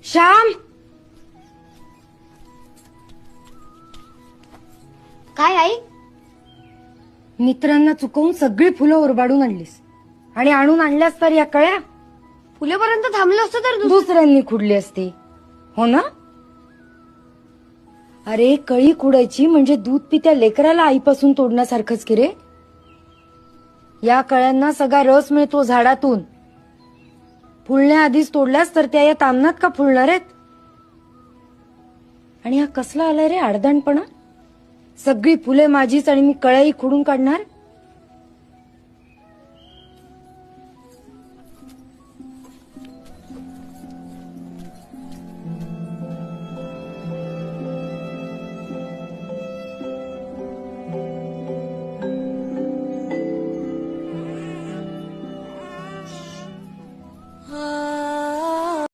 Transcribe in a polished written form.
श्याम, काय आई? मित्रांना चुकवून सगळी फुलं ओरबाडून आणलीस आणि आणून आणल्यास तर या कळ्या फुलेपर्यंत थांबलं असतं तर दुसऱ्यांनी खुडली असती, हो ना? अरे कळी खुडायची म्हणजे दूध पित्या लेकराला आईपासून तोडण्यासारखंच की रे. या कळ्यांना सगळा रस मिळतो झाडातून. फुलण्याआधीच तोडल्यास तर त्या या तामनात का फुलणार आहेत? आणि हा कसला आलाय रे आडदाणपणा. सगळी फुले माझीच आणि मी कळ्याही खुडून काढणार.